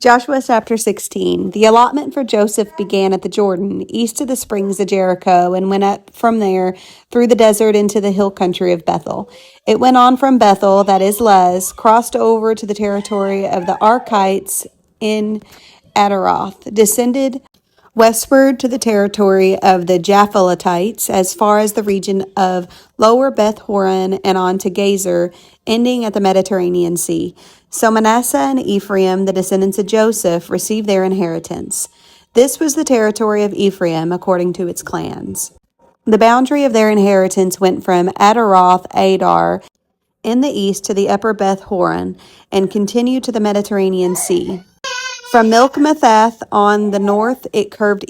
Joshua chapter 16. The allotment for Joseph began at the Jordan, east of the springs of Jericho, and went up from there through the desert into the hill country of Bethel. It went on from Bethel, that is Luz, crossed over to the territory of the Archites in Adaroth, descended westward to the territory of the Japhletites as far as the region of Lower Beth Horon and on to Gazer, ending at the Mediterranean Sea. So Manasseh and Ephraim, the descendants of Joseph, received their inheritance. This was the territory of Ephraim according to its clans. The boundary of their inheritance went from Adaroth Adar in the east to the upper Beth Horon and continued to the Mediterranean Sea. From Milcmothath on the north, it curved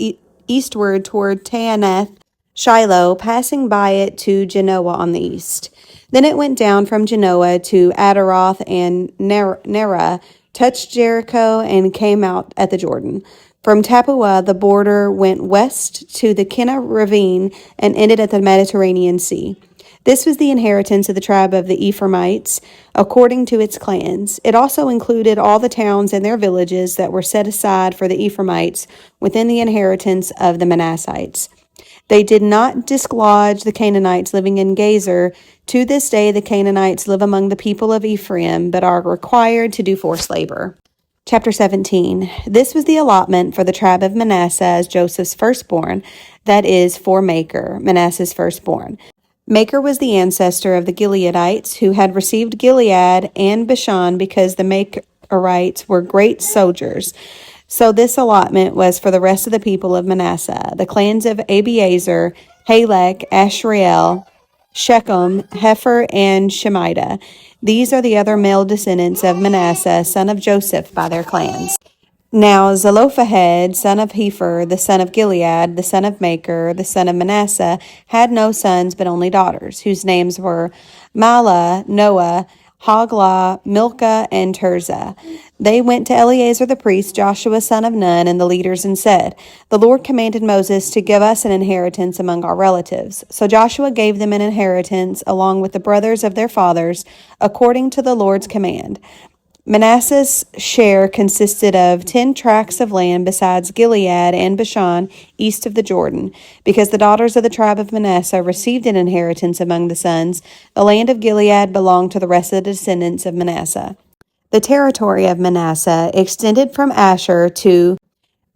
eastward toward Taanath, Shiloh, passing by it to Genoa on the east. Then it went down from Genoa to Adaroth and Nerah, touched Jericho, and came out at the Jordan. From Tappuah, the border went west to the Kinna ravine and ended at the Mediterranean Sea. This was the inheritance of the tribe of the Ephraimites, according to its clans. It also included all the towns and their villages that were set aside for the Ephraimites within the inheritance of the Manassites. They did not dislodge the Canaanites living in Gazer. To this day, the Canaanites live among the people of Ephraim, but are required to do forced labor. Chapter 17. This was the allotment for the tribe of Manasseh as Joseph's firstborn, that is, for Machir, Manasseh's firstborn. Machir was the ancestor of the Gileadites, who had received Gilead and Bashan because the Machirites were great soldiers. So this allotment was for the rest of the people of Manasseh, the clans of Abiezer, Halek, Ashriel, Shechem, Hefer, and Shemida. These are the other male descendants of Manasseh, son of Joseph, by their clans. Now Zelophehad, son of Hefer, the son of Gilead, the son of Machir, the son of Manasseh, had no sons but only daughters, whose names were Mahlah, Noah, Hoglah, Milcah, and Tirzah. They went to Eleazar the priest, Joshua son of Nun, and the leaders, and said, "The Lord commanded Moses to give us an inheritance among our relatives." So Joshua gave them an inheritance along with the brothers of their fathers, according to the Lord's command. Manasseh's share consisted of 10 tracts of land besides Gilead and Bashan east of the Jordan. Because the daughters of the tribe of Manasseh received an inheritance among the sons, the land of Gilead belonged to the rest of the descendants of Manasseh. The territory of Manasseh extended from Asher to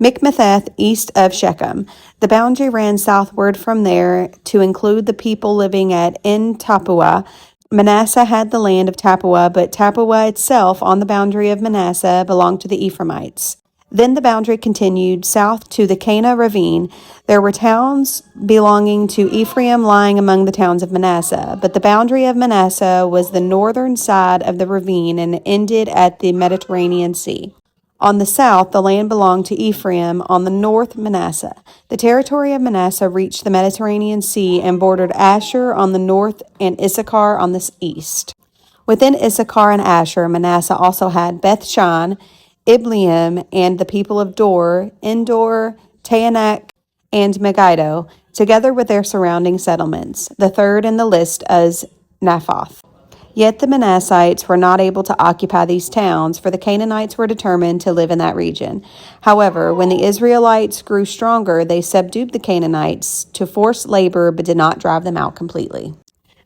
Michmethath east of Shechem. The boundary ran southward from there to include the people living at En Tappuah. Manasseh had the land of Tappuah, but Tappuah itself, on the boundary of Manasseh, belonged to the Ephraimites. Then the boundary continued south to the Cana ravine. There were towns belonging to Ephraim lying among the towns of Manasseh, but the boundary of Manasseh was the northern side of the ravine and ended at the Mediterranean Sea. On the south, the land belonged to Ephraim, on the north, Manasseh. The territory of Manasseh reached the Mediterranean Sea and bordered Asher on the north and Issachar on the east. Within Issachar and Asher, Manasseh also had Bethshan, Ibleam, and the people of Dor, Endor, Taanach, and Megiddo, together with their surrounding settlements. The third in the list is Naphoth. Yet the Manassites were not able to occupy these towns, for the Canaanites were determined to live in that region. However, when the Israelites grew stronger, they subdued the Canaanites to forced labor, but did not drive them out completely.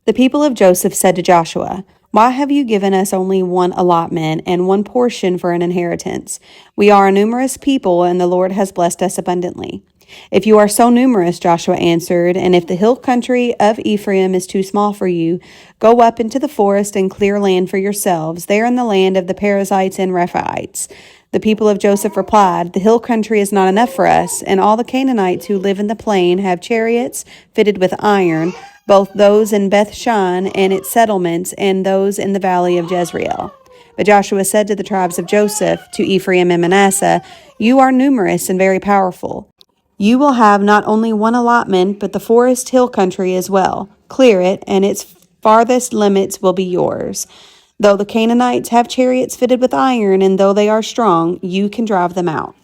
The people of Joseph said to Joshua, "Why have you given us only one allotment and one portion for an inheritance? We are a numerous people, and the Lord has blessed us abundantly." "If you are so numerous," Joshua answered, "and if the hill country of Ephraim is too small for you, go up into the forest and clear land for yourselves, there in the land of the Perizzites and Rephaites." The people of Joseph replied, "The hill country is not enough for us, and all the Canaanites who live in the plain have chariots fitted with iron, both those in Bethshan and its settlements, and those in the valley of Jezreel." But Joshua said to the tribes of Joseph, to Ephraim and Manasseh, "You are numerous and very powerful. You will have not only one allotment, but the forest hill country as well. Clear it, and its farthest limits will be yours. Though the Canaanites have chariots fitted with iron, and though they are strong, you can drive them out."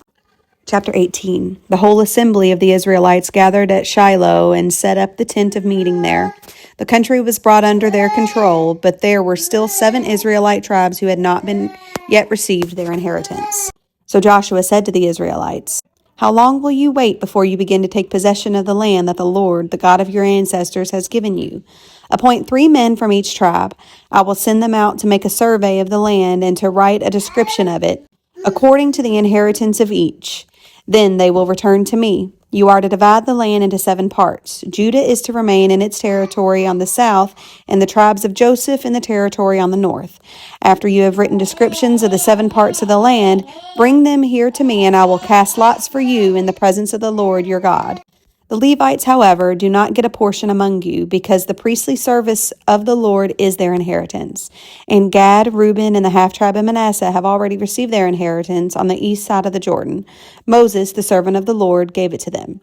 Chapter 18. The whole assembly of the Israelites gathered at Shiloh and set up the tent of meeting there. The country was brought under their control, but there were still 7 Israelite tribes who had not been yet received their inheritance. So Joshua said to the Israelites, "How long will you wait before you begin to take possession of the land that the Lord, the God of your ancestors, has given you? Appoint 3 men from each tribe. I will send them out to make a survey of the land and to write a description of it, according to the inheritance of each. Then they will return to me. You are to divide the land into 7 parts. Judah is to remain in its territory on the south, and the tribes of Joseph in the territory on the north. After you have written descriptions of the 7 parts of the land, bring them here to me, and I will cast lots for you in the presence of the Lord your God. The Levites, however, do not get a portion among you, because the priestly service of the Lord is their inheritance. And Gad, Reuben, and the half-tribe of Manasseh have already received their inheritance on the east side of the Jordan. Moses, the servant of the Lord, gave it to them."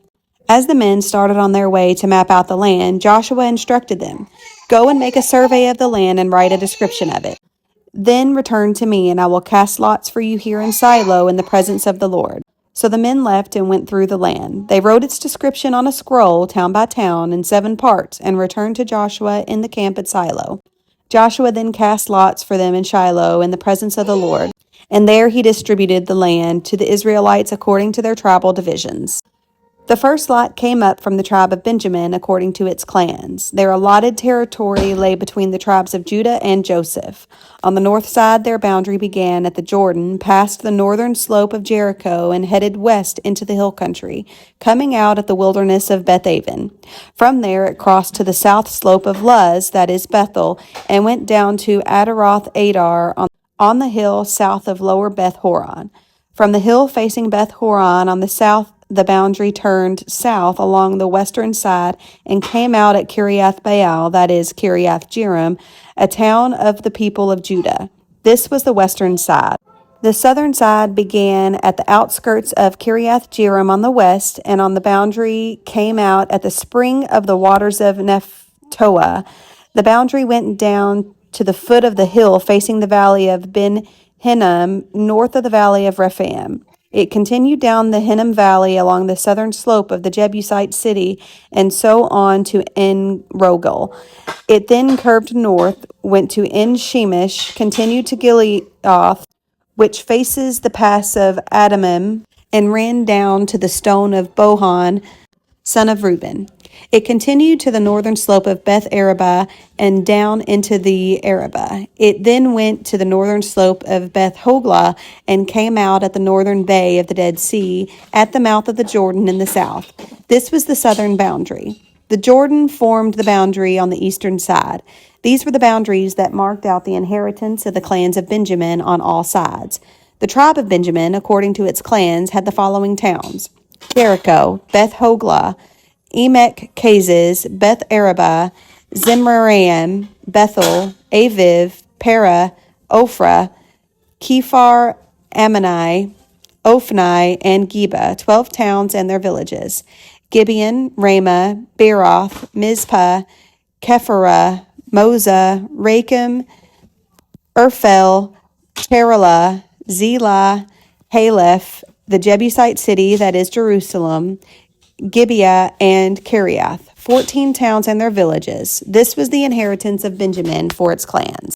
As the men started on their way to map out the land, Joshua instructed them, "Go and make a survey of the land and write a description of it. Then return to me, and I will cast lots for you here in Shiloh in the presence of the Lord." So the men left and went through the land. They wrote its description on a scroll, town by town, in 7 parts, and returned to Joshua in the camp at Shiloh. Joshua then cast lots for them in Shiloh in the presence of the Lord, and there he distributed the land to the Israelites according to their tribal divisions. The first lot came up from the tribe of Benjamin according to its clans. Their allotted territory lay between the tribes of Judah and Joseph. On the north side, their boundary began at the Jordan, past the northern slope of Jericho, and headed west into the hill country, coming out at the wilderness of Beth-aven. From there, it crossed to the south slope of Luz, that is Bethel, and went down to Adaroth Adar on the hill south of lower Beth Horon. From the hill facing Beth Horon on the south, the boundary turned south along the western side and came out at Kiriath Baal, that is Kiriath Jearim, a town of the people of Judah. This was the western side. The southern side began at the outskirts of Kiriath Jearim on the west, and on the boundary came out at the spring of the waters of Nephtoah. The boundary went down to the foot of the hill facing the valley of Ben Hinnom, north of the valley of Rephaim. It continued down the Hinnom Valley along the southern slope of the Jebusite city and so on to En Rogel. It then curved north, went to En Shemesh, continued to Gileath, which faces the pass of Adamim, and ran down to the stone of Bohan, son of Reuben. It continued to the northern slope of Beth Arabah and down into the Arabah. It then went to the northern slope of Beth Hoglah and came out at the northern bay of the Dead Sea at the mouth of the Jordan in the south. This was the southern boundary. The Jordan formed the boundary on the eastern side. These were the boundaries that marked out the inheritance of the clans of Benjamin on all sides. The tribe of Benjamin, according to its clans, had the following towns: Jericho, Beth Hoglah, Emek Kazes, Beth Arabah, Zemaraim, Bethel, Aviv, Para, Ophrah, Kephar, Ammoni, Ophni, and Geba, 12 towns and their villages: Gibeon, Ramah, Beeroth, Mizpah, Kephirah, Moza, Rakem, Urphel, Cherelah, Zelah, Haleph, the Jebusite city, that is Jerusalem, Gibeah, and Kiriath, 14 towns and their villages. This was the inheritance of Benjamin for its clans.